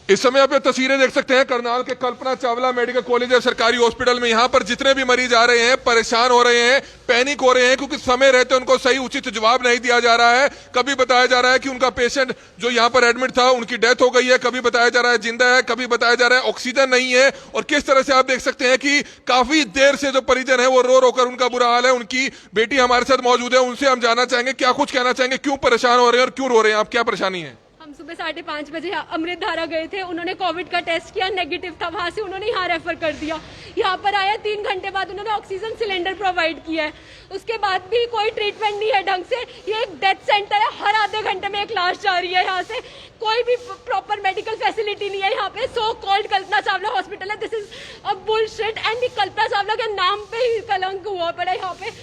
इस समय आप ये तस्वीरें देख सकते हैं करनाल के कल्पना चावला मेडिकल कॉलेज और सरकारी हॉस्पिटल में। यहाँ पर जितने भी मरीज आ रहे हैं परेशान हो रहे हैं, पैनिक हो रहे हैं, क्योंकि समय रहते उनको सही उचित जवाब नहीं दिया जा रहा है। कभी बताया जा रहा है कि उनका पेशेंट जो यहाँ पर एडमिट था उनकी डेथ हो गई है, कभी बताया जा रहा है जिंदा है, कभी बताया जा रहा है ऑक्सीजन नहीं है। और किस तरह से आप देख सकते हैं कि काफी देर से जो परिजन है वो रो रो कर उनका बुरा हाल है। उनकी बेटी हमारे साथ मौजूद है, उनसे हम जानना चाहेंगे क्या कुछ कहना चाहेंगे, क्यों परेशान हो रहे हैं और क्यों रो रहे हैं आप, क्या परेशानी है। हम सुबह 5:30 बजे अमृत धारा गए थे, उन्होंने कोविड का टेस्ट किया, नेगेटिव था, वहां से उन्होंने यहाँ रेफर कर दिया। यहाँ पर आया 3 घंटे बाद उन्होंने ऑक्सीजन सिलेंडर प्रोवाइड किया है, उसके बाद भी कोई ट्रीटमेंट नहीं है ढंग से। ये एक डेथ सेंटर है, हर आधे घंटे में एक लाश जा रही है, यहाँ से कोई भी प्रॉपर मेडिकल फैसिलिटी नहीं है। यहाँ पे so called Kalpana Chawla hospital है, this is a bullshit. And Kalpana Chawla के नाम पे ही कलंक हुआ पड़ा है।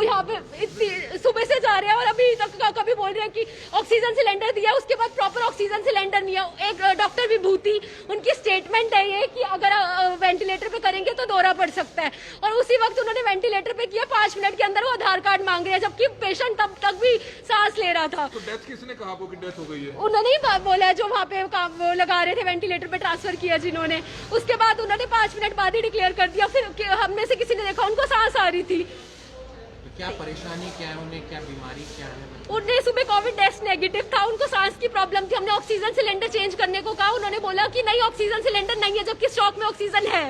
यहाँ पे इतनी सुबह से जा रहे हैं और अभी तक कभी बोल रहे हैं कि ऑक्सीजन सिलेंडर दिया, उसके बाद प्रॉपर ऑक्सीजन सिलेंडर नहीं है। एक डॉक्टर विभूति, उनकी स्टेटमेंट है ये कि अगर वेंटिलेटर पे करेंगे तो दौरा पड़ सकता है, और उसी वक्त उन्होंने वेंटिलेटर पे किया, 5 मिनट के अंदर वो आधार कार्ड मांग रहे हैं, जबकि पेशेंट तब तक भी सांस ले रहा था। तो डेथ किसने कहा आपको कि डेथ हो गई है? उन्होंने ही बोला है, जो वहाँ पे वो लगा रहे थे वेंटिलेटर पे ट्रांसफर किया जिन्होंने, उसके बाद उन्होंने 5 मिनट बाद ही डिक्लेयर कर दिया। फिर हम में से किसी ने देखा उनको सांस आ रही थी। क्या परेशानी क्या है उन्हें, क्या बीमारी क्या है? उन्हें सुबह कोविड टेस्ट नेगेटिव था, उनको सांस की प्रॉब्लम थी। हमने ऑक्सीजन सिलेंडर चेंज करने को कहा, उन्होंने बोला कि नहीं ऑक्सीजन सिलेंडर नहीं है, जबकि स्टॉक में ऑक्सीजन है।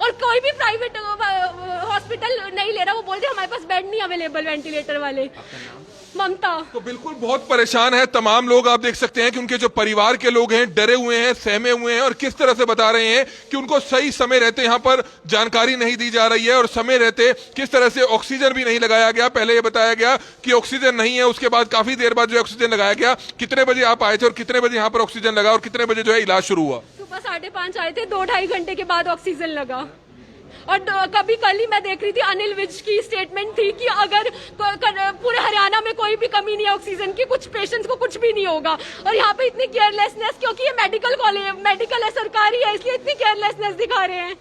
और कोई भी प्राइवेट हॉस्पिटल नहीं ले रहा, वो बोलते हमारे पास बेड नहीं अवेलेबल वेंटिलेटर वाले। ममता तो बिल्कुल बहुत परेशान है तमाम लोग। आप देख सकते हैं कि उनके जो परिवार के लोग हैं डरे हुए हैं, सहमे हुए हैं, और किस तरह से बता रहे हैं कि उनको सही समय रहते यहाँ पर जानकारी नहीं दी जा रही है, और समय रहते किस तरह से ऑक्सीजन भी नहीं लगाया गया। पहले ये बताया गया कि ऑक्सीजन नहीं है, उसके बाद काफी देर बाद जो ऑक्सीजन लगाया गया। कितने बजे आप आए थे और कितने बजे यहाँ पर ऑक्सीजन लगा और कितने बजे जो है इलाज शुरू हुआ? सुबह 5:30 आए थे, 2-2.5 घंटे के बाद ऑक्सीजन लगा। और कभी कल ही मैं देख रही थी अनिल विज की स्टेटमेंट थी कि अगर पूरे हरियाणा में कोई भी कमी नहीं है ऑक्सीजन की, कुछ पेशेंट्स को कुछ भी नहीं होगा। और यहाँ पे इतनी केयरलेसनेस, क्योंकि ये मेडिकल कॉलेज मेडिकल है, सरकारी है, इसलिए इतनी केयरलेसनेस दिखा रहे हैं।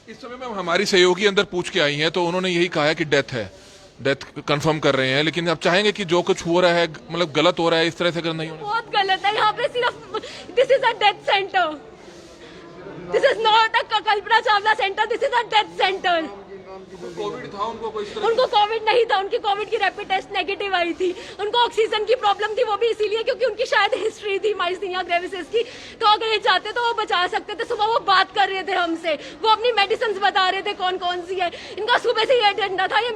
इस समय में हमारी सहयोगी अंदर पूछ के आई हैं, तो उन्होंने यही कहा है कि डेथ है, डेथ कंफर्म कर रहे हैं। लेकिन आप चाहेंगे कि जो कुछ हो रहा है मतलब गलत हो रहा है, इस तरह से अगर नहीं होना, बहुत गलत है। यहाँ पे सिर्फ this is a death centre, this is not a Kalpana Chawla centre, this is a death centre. Covid था उनको कोविड नहीं था, उनकी कोविड की रैपिड टेस्ट नेगेटिव आई थी। उनको ऑक्सीजन की प्रॉब्लम थी, वो भी इसीलिए क्योंकि उनकी शायद हिस्ट्री थी माइस्थीनिया ग्रेविस की। तो अगर ये चाहते तो वो बचा सकते थे। सुबह वो बात कर रहे थे हमसे, वो अपनी मेडिसिन बता रहे थे कौन कौन सी है। इनका सुबह से ये एजेंडा था, ये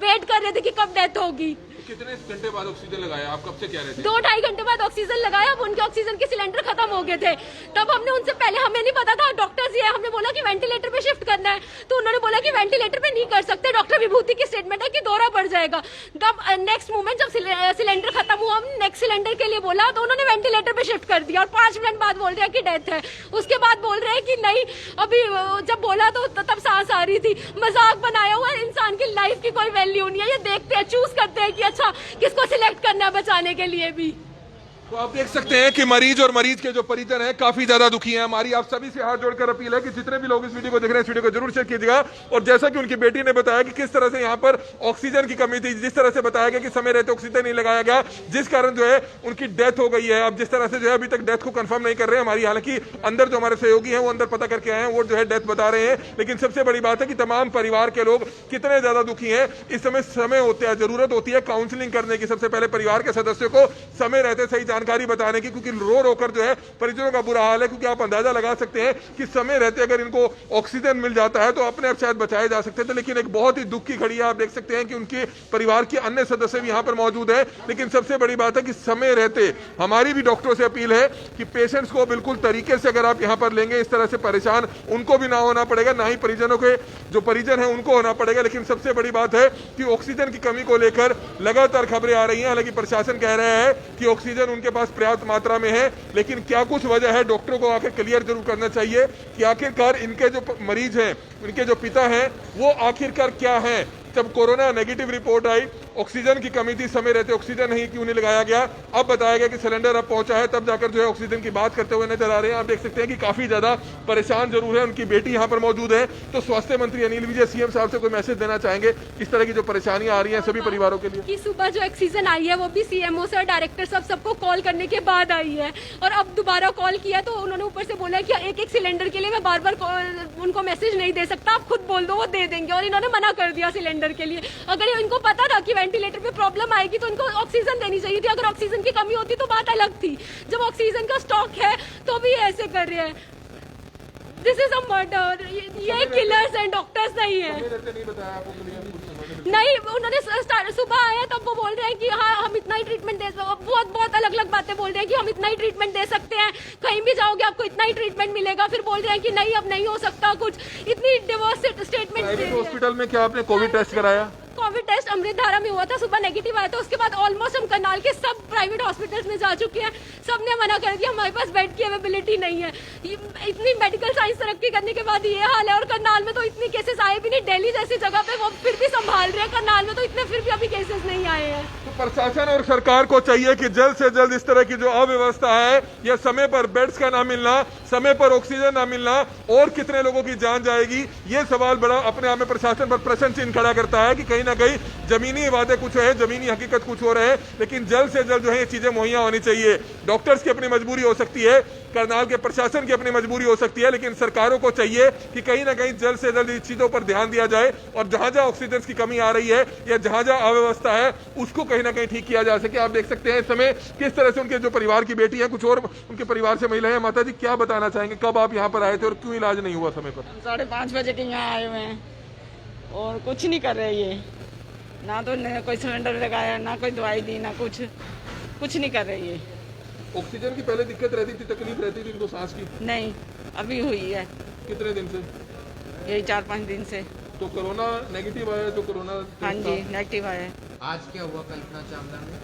वेट कर रहे थे कि कब डेथ होगी। कितने घंटे बाद ऑक्सीजन लगाया? आप कब से कह रहे थे? 2-2.5 घंटे बाद ऑक्सीजन लगाया। अब उनके ऑक्सीजन के सिलेंडर खत्म हो गए थे। तब हमने उनसे पहले, हमें नहीं पता था डॉक्टर्स ये, हमने बोला कि वेंटिलेटर पे शिफ्ट करना है, तो उन्होंने बोला कि वेंटिलेटर पे नहीं कर सकते, डॉक्टर विभूति की स्टेटमेंट है कि दौरा पड़ जाएगा। तब नेक्स्ट मोमेंट जब सिलेंडर खत्म हुआ, हमने नेक्स्ट सिलेंडर के लिए बोला, तो उन्होंने वेंटिलेटर पे शिफ्ट कर दिया और 5 मिनट बाद बोल रहे हैं कि डेथ है। उसके बाद बोल रहे हैं कि नहीं, अभी जब बोला तो तब सांस आ रही थी। मजाक बनाया हुआ, इंसान की लाइफ की कोई वैल्यू नहीं है। ये देखते हैं, चूज करते हैं कि अच्छा किसको सिलेक्ट करना है बचाने के लिए भी। तो आप देख सकते हैं कि मरीज और मरीज के जो परिजन हैं काफी ज्यादा दुखी हैं। हमारी आप सभी से हाथ जोड़कर अपील है कि जितने भी लोग इस वीडियो को देख रहे हैं, इस वीडियो को जरूर शेयर कीजिएगा। और जैसा कि उनकी बेटी ने बताया कि किस तरह से यहाँ पर ऑक्सीजन की कमी थी, जिस तरह से बताया गया कि समय रहते ऑक्सीजन नहीं लगाया गया, जिस कारण जो है उनकी डेथ हो गई है। अब जिस तरह से जो है अभी तक डेथ को कंफर्म नहीं कर रहे हैं हमारी, हालांकि अंदर जो हमारे सहयोगी हैं वो अंदर पता करके आए हैं, वो जो है डेथ बता रहे हैं। लेकिन सबसे बड़ी बात है कि तमाम परिवार के लोग कितने ज्यादा दुखी हैं। इस समय होता है, जरूरत होती है काउंसलिंग करने की। सबसे पहले परिवार के सदस्यों को समय रहते सही जानकारी बताने की, क्योंकि रो रो कर जो है परिजनों का बुरा हाल है। क्योंकि आप अंदाजा लगा सकते हैं कि समय रहते अगर इनको ऑक्सीजन मिल जाता है तो अपने आप शायद बचाए जा सकते थे। लेकिन एक बहुत ही दुख की घड़ी है। आप देख सकते हैं कि उनके परिवार के अन्य सदस्य भी यहाँ पर मौजूद है। लेकिन सबसे बड़ी बात है कि समय रहते हमारी भी डॉक्टरों से अपील है कि पेशेंट्स को बिल्कुल तरीके से अगर आप यहाँ पर लेंगे, इस तरह से परेशान उनको भी ना होना पड़ेगा, ना ही परिजनों के जो परिजन है उनको होना पड़ेगा। लेकिन सबसे बड़ी बात है कि ऑक्सीजन की कमी को लेकर लगातार खबरें आ रही हैं। हालांकि प्रशासन कह रहा है कि ऑक्सीजन उनके पास पर्याप्त मात्रा में है, लेकिन क्या कुछ वजह है डॉक्टरों को आकर क्लियर जरूर करना चाहिए कि आखिरकार इनके जो मरीज हैं, उनके जो पिता हैं, वो आखिरकार क्या हैं, जब कोरोना नेगेटिव रिपोर्ट आई, ऑक्सीजन की कमी थी, समय रहते ऑक्सीजन नहीं क्यों नहीं लगाया गया, अब बताया गया कि सिलेंडर अब पहुंचा है, तब जाकर जो है ऑक्सीजन की बात करते हुए नजर आ रहे हैं। आप देख सकते हैं कि काफी ज्यादा परेशान जरूर है, उनकी बेटी यहाँ पर मौजूद है। तो स्वास्थ्य मंत्री अनिल विजय सीएम साहब से कोई मैसेज देना चाहेंगे इस तरह की जो परेशानियां आ रही हैं सभी परिवारों के लिए? कि सुबह जो ऑक्सीजन आई है वो भी सीएमओ सर, डायरेक्टर सब सबको कॉल करने के बाद आई है, और अब दोबारा कॉल किया तो उन्होंने ऊपर से बोला कि एक एक सिलेंडर के लिए मैं बार बार उनको मैसेज नहीं दे सकता, आप खुद बोल दो वो दे देंगे, और इन्होंने मना कर दिया सिलेंडर के लिए। अगर इनको पता था कि वेंटिलेटर पे प्रॉब्लम आएगी तो इनको ऑक्सीजन देनी चाहिए थी, अगर ऑक्सीजन की कमी होती तो बात अलग थी। जब ऑक्सीजन का स्टॉक है तो भी ऐसे कर रहे हैं। दिस इज अ मर्डर, ये किलर्स हैं, डॉक्टर्स नहीं है। नहीं, उन्होंने सुबह आया तब वो बोल रहे हैं कि हाँ हम इतना ही ट्रीटमेंट दे, बहुत अलग अलग बातें बोल रहे हैं कि हम इतना ही ट्रीटमेंट दे सकते हैं, कहीं भी जाओगे आपको इतना ही ट्रीटमेंट मिलेगा, फिर बोल रहे हैं कि नहीं अब नहीं हो सकता कुछ, इतनी डिवोर्स स्टेटमेंट। हॉस्पिटल में क्या आपने कोविड टेस्ट कराया? कोविड टेस्ट अमृतधारा में हुआ था, सुबह नेगेटिव आया था, उसके बाद ऑलमोस्ट हम करनाल के सब प्राइवेट हॉस्पिटल्स में जा चुके हैं, सबने मना कर दिया, हमारे पास बेड की अवेलेबिलिटी नहीं है। इतनी मेडिकल साइंस तरक्की करने के बाद ये हाल है, और करनाल में तो इतनी केसेस आए भी नहीं, दिल्ली जैसी जगह पे वो फिर भी संभाल रहे हैं, करनाल में तो इतने फिर भी अभी केसेस नहीं आए हैं। तो प्रशासन और सरकार को चाहिए कि जल्द से जल्द इस तरह की जो अव्यवस्था है, या समय पर बेड्स का ना मिलना, समय पर ऑक्सीजन ना मिलना, और कितने लोगों की जान जाएगी, ये सवाल बड़ा अपने आप में प्रशासन पर प्रश्न चिन्ह खड़ा करता है कि कहीं ना कहीं जमीनी वादे कुछ है, जमीनी हकीकत कुछ हो रहे हैं, लेकिन जल्द से जल्द जो है ये चीजें मुहैया होनी चाहिए। डॉक्टर्स की अपनी मजबूरी हो सकती है, करनाल के प्रशासन की अपनी मजबूरी हो सकती है, लेकिन सरकारों को चाहिए कि कहीं ना कहीं जल्द से जल्द इन चीजों पर ध्यान दिया जाए, और जहां जहां ऑक्सीजन की कमी आ रही है या जहां जहां अव्यवस्था है उसको कहीं ना कहीं ठीक किया जा सके। आप देख सकते हैं इस समय किस तरह से उनके जो परिवार की बेटी है, कुछ और उनके परिवार से महिला है। माता जी क्या बताना चाहेंगे, कब आप यहाँ पर आए थे और क्यों इलाज नहीं हुआ समय पर? 5:30 बजे के यहाँ आए हुए हैं और कुछ नहीं कर रहे, ये ना तो कोई सिलेंडर लगाया, ना कोई दवाई दी, ना कुछ नहीं कर रही है। ऑक्सीजन की पहले दिक्कत रहती थी, तकलीफ रहती थी इनको सांस की? नहीं, अभी हुई है। कितने दिन से? यही 4-5 दिन से। तो कोरोना नेगेटिव आया? तो कोरोना हाँ जी नेगेटिव आया। आज क्या हुआ कल्पना चावला में?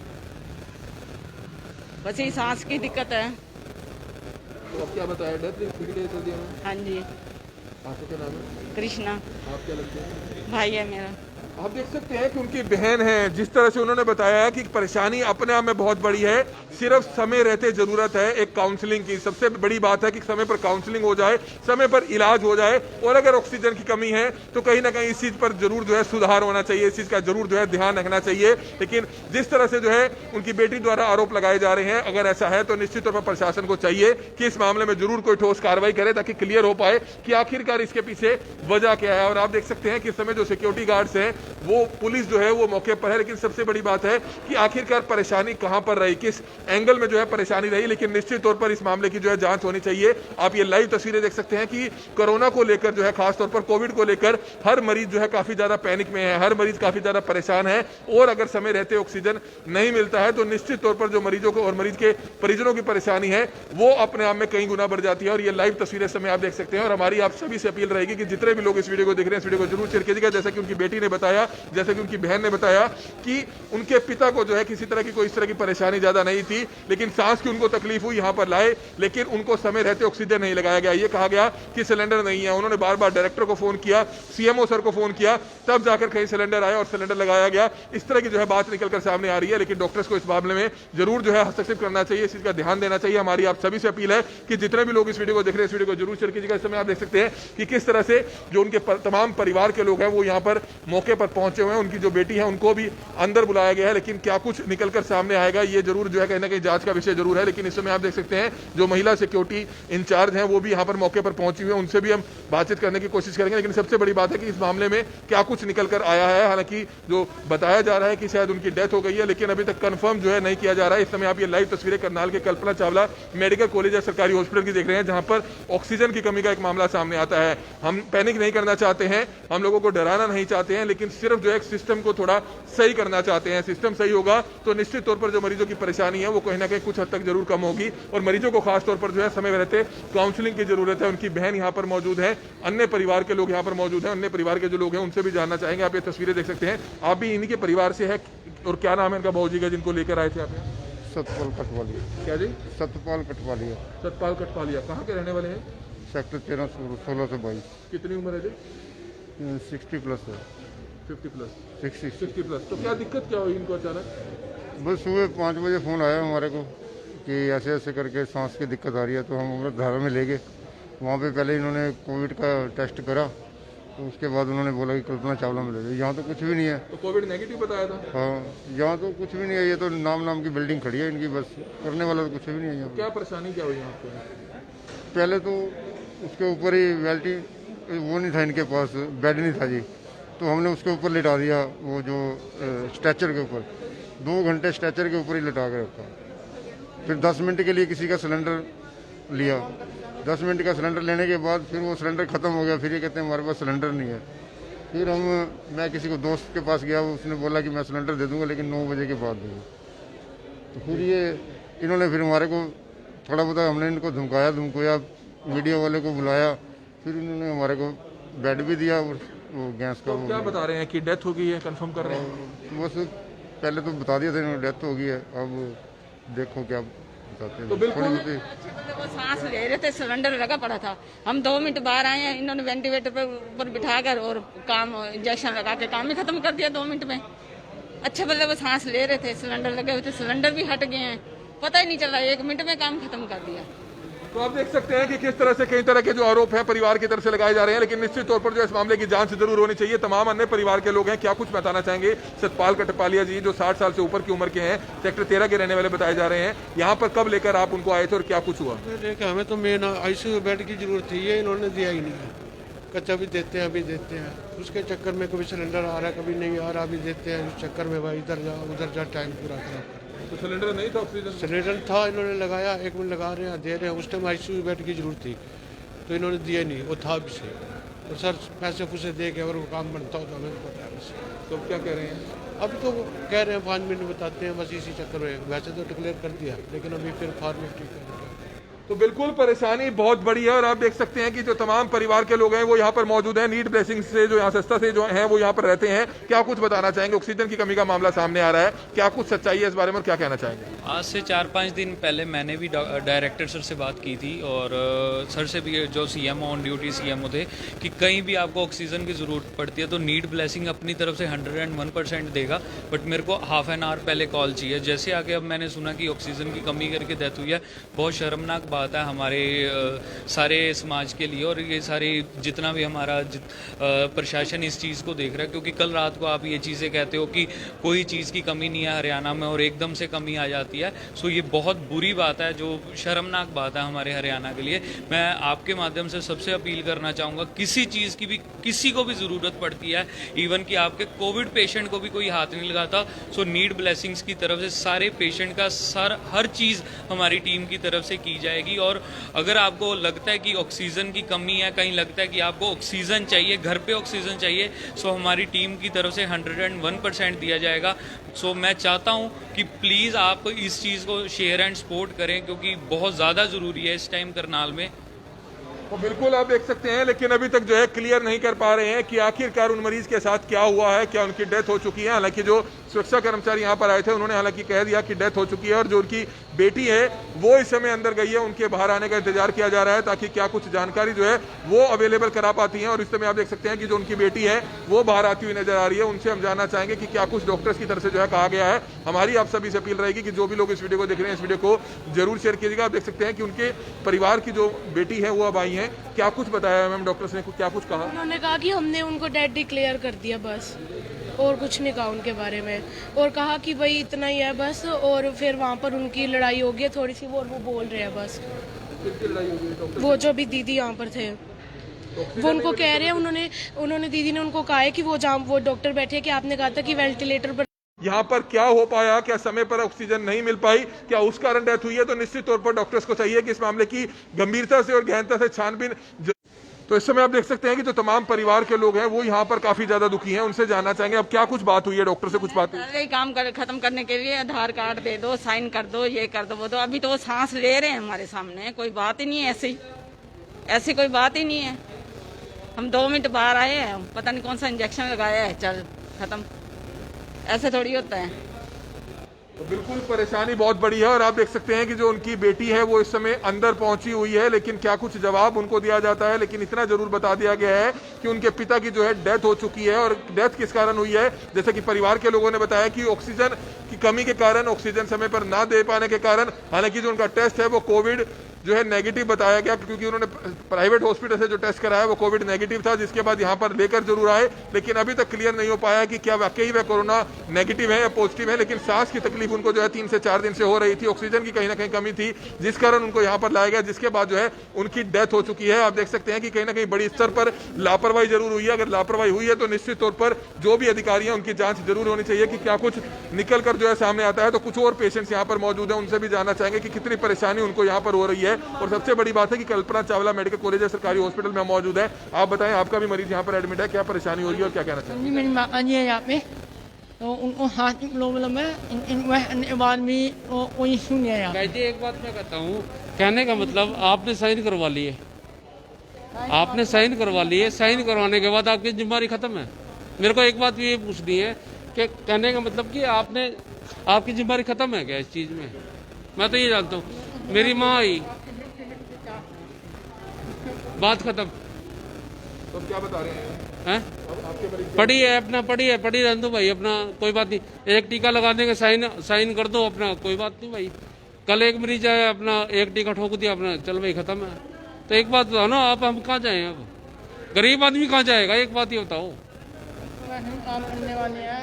बस ये सांस की दिक्कत है। तो अब क्या बताया, डेथ डिक्लेयर कर दिया? हाँ जी। आपका क्या नाम है? कृष्णा। आप क्या लगते हैं? भाई है मेरा। आप देख सकते हैं कि उनकी बहन है, जिस तरह से उन्होंने बताया कि परेशानी अपने आप में बहुत बड़ी है, सिर्फ समय रहते जरूरत है एक काउंसलिंग की। सबसे बड़ी बात है कि समय पर काउंसलिंग हो जाए, समय पर इलाज हो जाए, और अगर ऑक्सीजन की कमी है तो कहीं ना कहीं इस चीज पर जरूर जो है सुधार होना चाहिए, इस चीज का जरूर जो है ध्यान रखना चाहिए। लेकिन जिस तरह से जो है उनकी बेटी द्वारा आरोप लगाए जा रहे हैं, अगर ऐसा है तो निश्चित तौर पर प्रशासन को चाहिए कि इस मामले में जरूर कोई ठोस कार्रवाई करे, ताकि क्लियर हो पाए कि आखिरकार इसके पीछे वजह क्या है। और आप देख सकते हैं कि इस समय जो सिक्योरिटी गार्ड्स हैं, वो पुलिस जो है वो मौके पर है, लेकिन सबसे बड़ी बात है कि आखिरकार परेशानी कहां पर रही, किस एंगल में जो है परेशानी रही। लेकिन निश्चित तौर पर इस मामले की जो है जांच होनी चाहिए। आप ये लाइव तस्वीरें देख सकते हैं कि कोरोना को लेकर जो है, खासतौर पर कोविड को लेकर हर मरीज जो है काफी ज्यादा पैनिक में है, हर मरीज काफी ज्यादा परेशान है, और अगर समय रहते ऑक्सीजन नहीं मिलता है तो निश्चित तौर पर जो मरीजों को और मरीज के परिजनों की परेशानी है वो अपने आप में कई गुना बढ़ जाती है। और ये लाइव तस्वीरें समय आप देख सकते हैं। और हमारी आप सभी से अपील रहेगी कि जितने भी लोग इस वीडियो को देख रहे हैं, इस वीडियो को जरूर शेयर कीजिएगा। जैसा कि उनकी बेटी ने बताया, जैसा कि उनकी बहन ने बताया कि उनके पिता को जो है किसी तरह की कोई इस तरह की परेशानी ज्यादा नहीं थी, लेकिन सांस की उनको तकलीफ हुई, यहां पर लाए, लेकिन उनको समय रहते ऑक्सीजन नहीं लगाया गया। ये कहा गया कि सिलेंडर नहीं है। उन्होंने बार बार डायरेक्टर को फोन किया, सीएमओ सर को फोन किया, तब जाकर कहीं सिलेंडर आया और सिलेंडर लगाया गया। इस तरह की जो है बात निकलकर सामने आ रही है। लेकिन डॉक्टर्स को इस मामले में जरूर जो है हस्तक्षेप करना चाहिए, इस चीज का ध्यान देना चाहिए। हमारी आप सभी से अपील है कि जितने भी लोग इस वीडियो को देख रहे हैं, इस वीडियो को जरूर शेयर कीजिएगा। इस समय आप देख सकते हैं कि किस तरह से जो उनके तमाम परिवार के लोग हैं वो यहाँ पर मौके पर पहुंचे हुए हैं। उनकी जो बेटी है उनको भी अंदर बुलाया गया है, लेकिन क्या कुछ निकलकर सामने आएगा ये जरूर जो है कहीं ना कहीं जांच का विषय जरूर है। लेकिन इस समय आप देख सकते हैं जो महिला सिक्योरिटी इंचार्ज हैं वो भी यहाँ पर मौके पर पहुंची हुई है, उनसे भी हम बातचीत करने की कोशिश करेंगे। लेकिन सबसे बड़ी बात है कि इस मामले में क्या कुछ निकल कर आया है। हालांकि जो बताया जा रहा है कि शायद उनकी डेथ हो गई है, लेकिन अभी तक कंफर्म जो है नहीं किया जा रहा है। इस समय आप ये लाइव तस्वीरें करनाल के कल्पना चावला मेडिकल कॉलेज या सरकारी हॉस्पिटल की देख रहे हैं, जहां पर ऑक्सीजन की कमी का एक मामला सामने आता है। हम पैनिक नहीं करना चाहते हैं, हम लोगों को डराना नहीं चाहते हैं, लेकिन सिर्फ जो है सिस्टम को थोड़ा सही करना चाहते हैं। सिस्टम सही होगा तो निश्चित तौर पर जो मरीजों की परेशानी है वो कहीं ना कहीं कुछ हद तक जरूर कम होगी। और मरीजों को खास तौर पर जो है समय रहते काउंसलिंग की जरूरत है। उनकी बहन यहाँ पर मौजूद है, अन्य परिवार के लोग यहाँ पर मौजूद हैं, अन्य परिवार के जो लोग हैं उनसे भी जानना चाहेंगे। आप ये तस्वीरें देख सकते हैं, आप भी इन्हीं के परिवार से है। और क्या नाम है इनका भाऊजी का जिनको लेकर आए थे आप? सतपाल कटवालिया। क्या जी? सतपाल कटवालिया। सतपाल कटवालिया कहाँ के रहने वाले हैं? सेक्टर 13 16 से 22। कितनी उम्र है जी? 60 प्लस है। 50 प्लस 60। 60 प्लस। तो क्या दिक्कत क्या हुई इनको अचानक? बस सुबह 5 बजे फ़ोन आया हमारे को कि ऐसे ऐसे करके सांस की दिक्कत आ रही है, तो हम अमृतधारा में ले गए। वहाँ पे पहले इन्होंने कोविड का टेस्ट करा, तो उसके बाद उन्होंने बोला कि कल्पना चावला में ले जाओ। यहाँ तो कुछ भी नहीं है। तो कोविड नेगेटिव बताया था। हाँ, यहाँ तो कुछ भी नहीं है। ये तो नाम की बिल्डिंग खड़ी है इनकी, बस करने वाला तो कुछ भी नहीं है यहाँ पे। क्या परेशानी क्या हुई यहाँ पे? पहले तो उसके ऊपर ही वेल्टी वो नहीं था, इनके पास बेड नहीं था जी, तो हमने उसके ऊपर लिटा दिया, वो जो स्ट्रेचर के ऊपर 2 घंटे स्ट्रेचर के ऊपर ही लिटा के रखा। फिर 10 मिनट के लिए किसी का सिलेंडर लिया। 10 मिनट का सिलेंडर लेने के बाद फिर वो सिलेंडर ख़त्म हो गया। फिर ये कहते हैं हमारे पास सिलेंडर नहीं है। फिर मैं किसी को दोस्त के पास गया, उसने बोला कि मैं सिलेंडर दे दूंगा लेकिन 9 बजे के बाद दूंगा। तो फिर इन्होंने फिर हमारे को थोड़ा बहुत हमने इनको धमकाया, मीडिया वाले को बुलाया। फिर इन्होंने हमारे को बेड भी दिया और वो गैस का तो क्या बता रहे हैं कि डेथ हो गई है, कंफर्म कर रहे हैं? बस पहले तो बता दिया था इन्होंने डेथ हो गई है। अब देखो क्या बताते हैं। तो बिल्कुल वो सांस ले रहे थे, सिलेंडर लगा पड़ा था। हम 2 मिनट बाहर आए हैं, इन्होंने वेंटिलेटर पे ऊपर बिठाकर और काम इंजेक्शन लगा के काम ही खत्म कर दिया 2 मिनट में। अच्छे बल्ले वो सांस ले रहे थे, सिलेंडर लगे हुए थे, सिलेंडर भी हट गए हैं, पता ही नहीं चल रहा, 1 मिनट में काम खत्म कर दिया। तो आप देख सकते हैं कि किस तरह से कई तरह के जो आरोप हैं परिवार की तरफ से लगाए जा रहे हैं, लेकिन निश्चित तौर पर जो इस मामले की जांच जरूर होनी चाहिए। तमाम अन्य परिवार के लोग हैं, क्या कुछ बताना चाहेंगे? सतपाल कटपालिया जी जो 60 साल से ऊपर की उम्र के हैं, सेक्टर 13 के रहने वाले बताए जा रहे हैं, यहाँ पर कब लेकर आप उनको आए थे और क्या कुछ हुआ? देखा, हमें तो मेन आईसीयू बेड की जरूरत थी, ये इन्होंने दिया ही नहीं है। कच्चा भी देते हैं, अभी देते हैं, उसके चक्कर में कभी सिलेंडर आ रहा है, कभी नहीं आ रहा, अभी देते हैं। उस चक्कर में भाई इधर जा उधर जा, टाइम पूरा खराब कर। तो सिलेंडर नहीं था, ऑक्सीजन सिलेंडर था, इन्होंने लगाया, 1 मिनट लगा रहे हैं, दे रहे हैं। उस टाइम आईसीयू बेड की जरूरत थी तो इन्होंने दिया नहीं, वो था भी से। तो सर पैसे फूसे दे के अगर वो काम बनता हो तो हमें पता है। बस तो क्या कह रहे हैं? अभी तो वो कह रहे हैं 5 मिनट बताते हैं, बस इसी चक्कर में। वैसे तो डिक्लेयर कर दिया, लेकिन अभी फिर फॉर्मेलिटी कर दिया। तो बिल्कुल परेशानी बहुत बड़ी है और आप देख सकते हैं कि जो तमाम परिवार के लोग हैं वो यहाँ पर मौजूद हैं। नीड ब्लेसिंग से जो यहाँ सस्ता से जो हैं वो यहाँ पर रहते हैं। क्या कुछ बताना चाहेंगे? ऑक्सीजन की कमी का मामला सामने आ रहा है, क्या कुछ सच्चाई है इस बारे में और क्या कहना चाहेंगे? आज से 4-5 दिन पहले मैंने भी डायरेक्टर सर से बात की थी और सर से भी, जो सीएमओ ऑन ड्यूटी सीएमओ थे, कि कहीं भी आपको ऑक्सीजन की ज़रूरत पड़ती है तो नीड ब्लेसिंग अपनी तरफ से 101% देगा, बट मेरे को हाफ एन आवर पहले कॉल चाहिए। जैसे आके अब मैंने सुना कि ऑक्सीजन की कमी करके डेथ हुई है, बहुत शर्मनाक बात है हमारे सारे समाज के लिए और ये सारे जितना भी हमारा प्रशासन इस चीज़ को देख रहा है। क्योंकि कल रात को आप ये चीज़ें कहते हो कि कोई चीज़ की कमी नहीं है हरियाणा में और एकदम से कमी आ जाती है, सो ये बहुत बुरी बात है, जो शर्मनाक बात है हमारे हरियाणा के लिए। मैं आपके माध्यम से सबसे अपील करना चाहूँगा, किसी चीज़ की भी किसी को भी ज़रूरत पड़ती है, इवन कि आपके कोविड पेशेंट को भी कोई हाथ नहीं लगाता, सो नीड ब्लेसिंग्स की तरफ से सारे पेशेंट का हर चीज़ हमारी टीम की तरफ से की जाएगी। और अगर आपको लगता है कि ऑक्सीजन की कमी है, कहीं लगता है कि आपको ऑक्सीजन चाहिए, घर पे ऑक्सीजन चाहिए, सो हमारी टीम की तरफ से 101% दिया जाएगा। सो मैं चाहता हूं कि प्लीज़ आप इस चीज़ को शेयर एंड सपोर्ट करें, क्योंकि बहुत ज़्यादा ज़रूरी है इस टाइम करनाल में। तो बिल्कुल आप देख सकते हैं, लेकिन अभी तक जो है क्लियर नहीं कर पा रहे हैं कि आखिरकार उन मरीज के साथ क्या हुआ है, क्या उनकी डेथ हो चुकी है। हालांकि जो सुरक्षा कर्मचारी यहाँ पर आए थे उन्होंने हालांकि कह दिया कि डेथ हो चुकी है और जो उनकी बेटी है वो इस समय अंदर गई है, उनके बाहर आने का इंतजार किया जा रहा है ताकि क्या कुछ जानकारी जो है वो अवेलेबल करा पाती हैं। और इस समय आप देख सकते हैं कि जो उनकी बेटी है वो बाहर आती हुई नजर आ रही है। उनसे हम जानना चाहेंगे कि क्या कुछ डॉक्टर्स की तरफ से जो है कहा गया है। हमारी आप सभी से अपील रहेगी कि जो भी लोग इस वीडियो को देख रहे हैं इस वीडियो को जरूर शेयर कीजिएगा। आप देख सकते हैं कि उनके परिवार की जो बेटी है वो अब आई है। क्या कुछ बताया मैम डॉक्टर्स ने, क्या कुछ कहा? उन्होंने कहा कि हमने उनको डेड डिक्लेयर कर दिया बस, और कुछ नहीं कहा उनके बारे में, और कहा कि भाई इतना ही है बस। और फिर वहाँ पर उनकी लड़ाई हो गई थोड़ी सी, वो बोल रहे हैं बस। वो जो भी दीदी यहाँ पर थे वो उनको कह रहे हैं, उन्होंने दीदी ने उनको कहा है कि वो डॉक्टर बैठे कि आपने कहा था कि वेंटिलेटर पर। यहाँ पर क्या हो पाया, क्या समय पर ऑक्सीजन नहीं मिल पाई, क्या उस कारण डेथ हुई है? तो निश्चित तौर पर डॉक्टर्स को चाहिए कि इस मामले की गंभीरता से और गहनता से छानबीन। तो इस समय आप देख सकते हैं कि जो तमाम परिवार के लोग हैं वो यहाँ पर काफी ज्यादा दुखी हैं। उनसे जानना चाहेंगे अब क्या कुछ बात हुई है, डॉक्टर से कुछ बात हुई? अरे काम खत्म करने के लिए आधार कार्ड दे दो, साइन कर दो, ये कर दो वो दो। अभी तो वो सांस ले रहे हैं हमारे सामने, कोई बात ही नहीं है ऐसी कोई बात ही नहीं है। हम 2 मिनट बाहर आए हैं, पता नहीं कौन सा इंजेक्शन लगाया है, चल खत्म, ऐसे थोड़ी होता है। तो बिल्कुल परेशानी बहुत बड़ी है और आप देख सकते हैं कि जो उनकी बेटी है वो इस समय अंदर पहुंची हुई है, लेकिन क्या कुछ जवाब उनको दिया जाता है। लेकिन इतना जरूर बता दिया गया है कि उनके पिता की जो है डेथ हो चुकी है। और डेथ किस कारण हुई है, जैसे कि परिवार के लोगों ने बताया कि ऑक्सीजन की कमी के कारण, ऑक्सीजन समय पर ना दे पाने के कारण, हालांकि जो उनका टेस्ट है वो कोविड जो है नेगेटिव बताया गया, क्योंकि उन्होंने प्राइवेट हॉस्पिटल से जो टेस्ट कराया वो कोविड नेगेटिव था, जिसके बाद यहाँ पर लेकर जरूर आए, लेकिन अभी तक क्लियर नहीं हो पाया कि क्या वाकई वह कोरोना नेगेटिव है या पॉजिटिव है। लेकिन सांस की तकलीफ उनको जो है 3 से 4 दिन से हो रही थी, ऑक्सीजन की कहीं ना कहीं कमी थी, जिस कारण उनको यहाँ पर लाया गया, जिसके बाद जो है उनकी डेथ हो चुकी है। आप देख सकते हैं कि कहीं ना कहीं बड़ी स्तर पर लापरवाही जरूर हुई है। अगर लापरवाही हुई है तो निश्चित तौर पर जो भी अधिकारी हैं उनकी जांच जरूर होनी चाहिए कि क्या कुछ निकल कर जो है सामने आता है। तो कुछ और पेशेंट्स यहाँ पर मौजूद हैं, उनसे भी जानना चाहेंगे कि कितनी परेशानी उनको यहाँ पर हो रही है। और सबसे बड़ी बात है कि कल्पना चावला मेडिकल कॉलेज है, सरकारी हॉस्पिटल में मौजूद है। आप बताएं, आपका भी मरीज यहाँ पर एडमिट है, क्या परेशानी हो रही है और क्या कहना चाहिए? मेरी माँ जी है यहाँ पे, तो उनको हाथ की प्रॉब्लम है, इन बाद में कोई इशू नहीं है। एक बात मैं कहता हूँ, कहने का मतलब आपने साइन करवा लिए, आपने साइन करवा लिए, साइन करवाने के बाद आपकी जिम्मेदारी खत्म है। मेरे को एक बात ये पूछनी है कि कहने का मतलब कि आपकी जिम्मेदारी खत्म है क्या इस चीज में? मैं तो ये जानता हूँ, मेरी माँ आई, बात खत्म। तो क्या बता रहे हैं? पढ़ी है अपना, पढ़ी रहने दो भाई अपना, कोई बात नहीं। एक टीका लगाने के साइन कर दो अपना, कोई बात नहीं भाई। कल एक मरीज आया अपना, एक टीका ठोक दिया अपना, चल भाई खत्म है। तो एक बात बताओ ना, आप हम कहाँ जाए? अब गरीब आदमी कहाँ जाएगा? एक बात ये बताओ।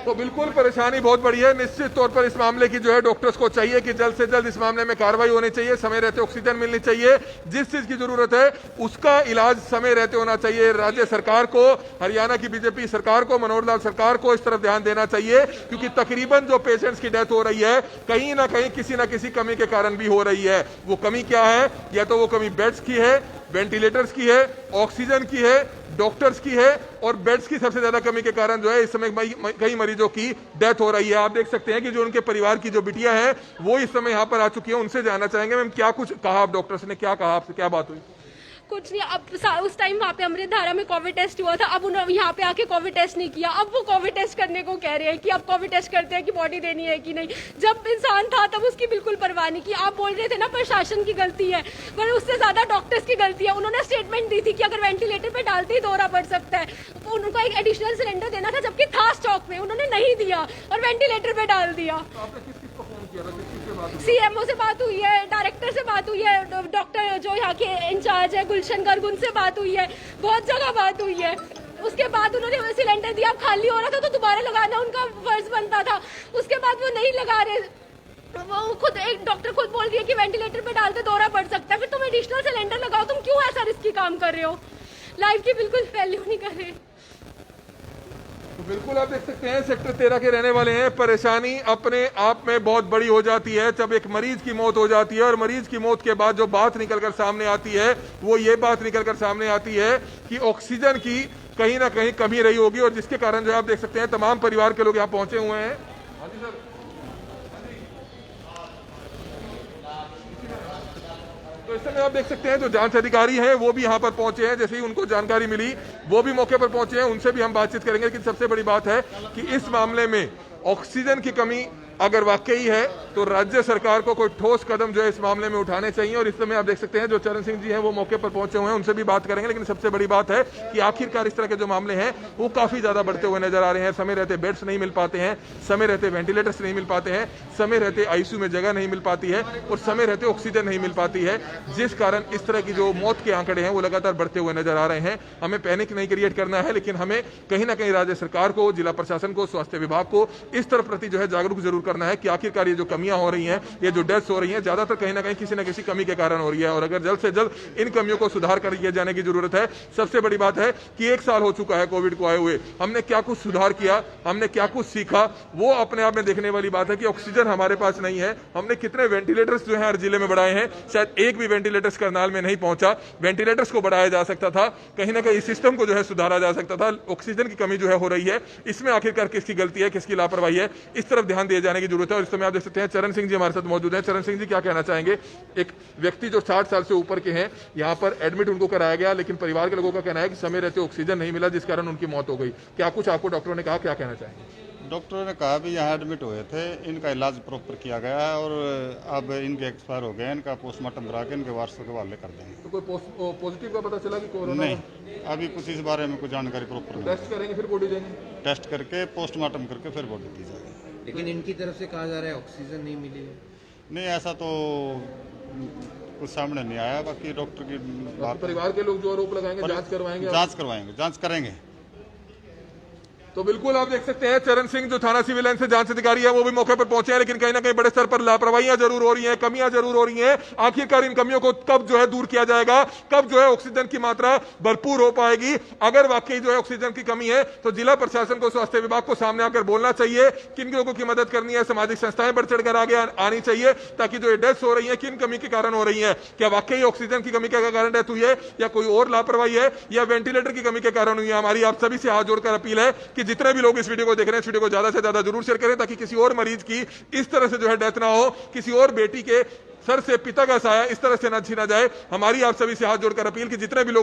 तो बिल्कुल परेशानी बहुत बड़ी है। निश्चित तौर पर इस मामले की जो है डॉक्टर्स को चाहिए कि जल्द से जल्द इस मामले में कार्रवाई होनी चाहिए, समय रहते ऑक्सीजन मिलनी चाहिए, जिस चीज की जरूरत है उसका इलाज समय रहते होना चाहिए। राज्य सरकार को, हरियाणा की बीजेपी सरकार को, मनोहर लाल सरकार को इस तरफ ध्यान देना चाहिए, क्योंकि तकरीबन जो पेशेंट्स की डेथ हो रही है कहीं ना कहीं किसी ना किसी कमी के कारण भी हो रही है। वो कमी क्या है? या तो वो कमी बेड्स की है, वेंटिलेटर्स की है, ऑक्सीजन की है, डॉक्टर्स की है, और बेड्स की सबसे ज्यादा कमी के कारण जो है इस समय कई मरीजों की डेथ हो रही है। आप देख सकते हैं कि जो उनके परिवार की जो बिटिया है वो इस समय यहाँ पर आ चुकी है। उनसे जानना चाहेंगे, मैम क्या कुछ कहा आप डॉक्टर्स ने, क्या कहा आपसे, क्या बात हुई? कुछ नहीं। अब उस टाइम वहाँ पे अमृतधारा में कोविड टेस्ट हुआ था, अब उन्होंने यहाँ पे आके कोविड टेस्ट नहीं किया। अब वो कोविड टेस्ट करने को कह रहे हैं कि अब कोविड टेस्ट करते हैं कि बॉडी देनी है कि नहीं। जब इंसान था तब उसकी बिल्कुल परवाह नहीं की। आप बोल रहे थे ना प्रशासन की गलती है, पर उससे ज्यादा डॉक्टर्स की गलती है। उन्होंने स्टेटमेंट दी थी कि अगर वेंटिलेटर पे डालते ही दौरा पड़ सकता है, तो उनको एक एडिशनल सिलेंडर देना था, जबकि था स्टॉक में, उन्होंने नहीं दिया और वेंटिलेटर पे डाल दिया। सीएमओ से बात हुई है, डायरेक्टर से बात हुई है, डॉक्टर जो यहाँ के इंचार्ज है गुलशन गर्ग, उनसे बात हुई है, बहुत जगह बात हुई है। उसके बाद उन्होंने सिलेंडर दिया, खाली हो रहा था तो दोबारा लगाना उनका फर्ज बनता था। उसके बाद वो नहीं लगा रहे, वो खुद एक डॉक्टर खुद बोल रही है कि वेंटिलेटर पे डालते दौरा पड़ सकता है। फिर तुम एडिशनल सिलेंडर लगाओ, तुम क्यों ऐसा रिस्की काम कर रहे हो? लाइफ की बिल्कुल वैल्यू नहीं कर रहे। तो बिल्कुल आप देख सकते हैं सेक्टर 13 के रहने वाले हैं। परेशानी अपने आप में बहुत बड़ी हो जाती है जब एक मरीज की मौत हो जाती है, और मरीज की मौत के बाद जो बात निकलकर सामने आती है वो ये बात निकलकर सामने आती है कि ऑक्सीजन की कहीं ना कहीं कमी रही होगी, और जिसके कारण जो आप देख सकते हैं तमाम परिवार के लोग यहाँ पहुंचे हुए हैं। हाँ जी सर, तो इस समय आप देख सकते हैं जो जांच अधिकारी हैं वो भी यहाँ पर पहुंचे हैं। जैसे ही उनको जानकारी मिली वो भी मौके पर पहुंचे हैं, उनसे भी हम बातचीत करेंगे। लेकिन सबसे बड़ी बात है कि इस मामले में ऑक्सीजन की कमी अगर वाकई है तो राज्य सरकार को कोई ठोस कदम जो है इस मामले में उठाने चाहिए। और इस समय आप देख सकते हैं जो चरण सिंह जी हैं वो मौके पर पहुंचे हुए हैं, उनसे भी बात करेंगे। लेकिन सबसे बड़ी बात है कि आखिरकार इस तरह के जो मामले हैं वो काफी ज्यादा बढ़ते हुए नजर आ रहे हैं। समय रहते बेड्स नहीं मिल पाते हैं, समय रहते वेंटिलेटर्स नहीं मिल पाते हैं, समय रहते आईसीयू में जगह नहीं मिल पाती है, और समय रहते ऑक्सीजन नहीं मिल पाती है, जिस कारण इस तरह की जो मौत के आंकड़े हैं वो लगातार बढ़ते हुए नजर आ रहे हैं। हमें पैनिक नहीं क्रिएट करना है, लेकिन हमें कहीं ना कहीं राज्य सरकार को, जिला प्रशासन को, स्वास्थ्य विभाग को इस तरफ प्रति जो है जागरूक जरूर करना है कि आखिरकार ये जो कमियां हो रही हैं, ये जो डेथ्स हो रही हैं, ज्यादातर कहीं ना कहीं किसी न किसी कमी के कारण हो रही है। और अगर जल्द से जल्द इन कमियों को सुधार कर किए जाने की जरूरत है। सबसे बड़ी बात है कि 1 साल हो चुका है कोविड को आए हुए, हमने क्या कुछ सुधार किया, हमने क्या कुछ सीखा, वो अपने आप में देखने वाली बात है कि ऑक्सीजन हमारे पास नहीं है। हमने कितने वेंटिलेटर्स जो है हर जिले में बढ़ाए हैं, शायद एक भी वेंटिलेटर्स करनाल में नहीं पहुंचा। वेंटिलेटर्स को बढ़ाया जा सकता था, कहीं ना कहीं सिस्टम को जो है सुधारा जा सकता था। ऑक्सीजन की कमी जो है हो रही है, इसमें आखिरकार किसकी गलती है, किसकी लापरवाही है, इस तरफ ध्यान दिए जाने की जरूरत है। और इस समय आप देख सकते हैं चरण सिंह जी हमारे साथ मौजूद हैं। चरण सिंह जी क्या कहना चाहेंगे? एक व्यक्ति जो 60 साल से ऊपर के हैं, यहाँ पर एडमिट उनको कराया गया, लेकिन परिवार के लोगों का कहना है कि समय रहते ऑक्सीजन नहीं मिला, जिस कारण उनकी मौत हो गई। क्या कुछ आपको डॉक्टरों ने कहा, क्या कहना चाहेंगे? डॉक्टरों ने कहा भी यहाँ एडमिट हुए थे, इनका इलाज प्रॉपर किया गया है और अब इनके एक्सपायर हो गए, इनका पोस्टमार्टम करा के इनके वारसों के हवाले कर देंगे। तो कोई पॉजिटिव का पता चला कि कोरोना? नहीं, अभी कुछ इस बारे में कुछ जानकारी प्रॉपर नहीं। टेस्ट करेंगे फिर बॉडी देंगे? टेस्ट करके पोस्टमार्टम करके फिर बॉडी दी जाएगी। लेकिन इनकी तरफ से कहा जा रहा है ऑक्सीजन नहीं मिली है। नहीं, ऐसा तो कुछ सामने नहीं आया। बाकी डॉक्टर की बात, परिवार के लोग जो आरोप लगाएंगे जांच करवाएंगे? जांच करेंगे। तो बिल्कुल आप देख सकते हैं चरण सिंह जो थाना सिविल लाइन से जांच अधिकारी है वो भी मौके पर पहुंचे हैं, लेकिन कहीं ना कहीं बड़े स्तर पर लापरवाहियां जरूर हो रही हैं, कमियां जरूर हो रही हैं। आखिरकार इन कमियों को कब जो है दूर किया जाएगा, कब जो है ऑक्सीजन की मात्रा भरपूर हो पाएगी? अगर वाकई जो है ऑक्सीजन की कमी है तो जिला प्रशासन को, स्वास्थ्य विभाग को सामने आकर बोलना चाहिए। किन लोगों की मदद करनी है, सामाजिक संस्थाएं बढ़ चढ़कर आगे आनी चाहिए, ताकि जो डेथ्स हो रही है किन कमी के कारण हो रही है। क्या वाकई ऑक्सीजन की कमी के कारण डेथ हुई है या कोई और लापरवाही है या वेंटिलेटर की कमी के कारण हुई है? हमारी आप सभी से हाथ जोड़कर अपील है कि जितने भी लोग इस को देख रहे हैं, इस वीडियो को ज्यादा से ज्यादा जरूर शेयर करें, ताकि किसी और मरीज की इस तरह से जो है डेथ ना हो, किसी और बेटी के सर से पिता का साया इस तरह से ना छीना जाए। हमारी आप सभी से हाथ जोड़कर अपील कि जितने भी लोग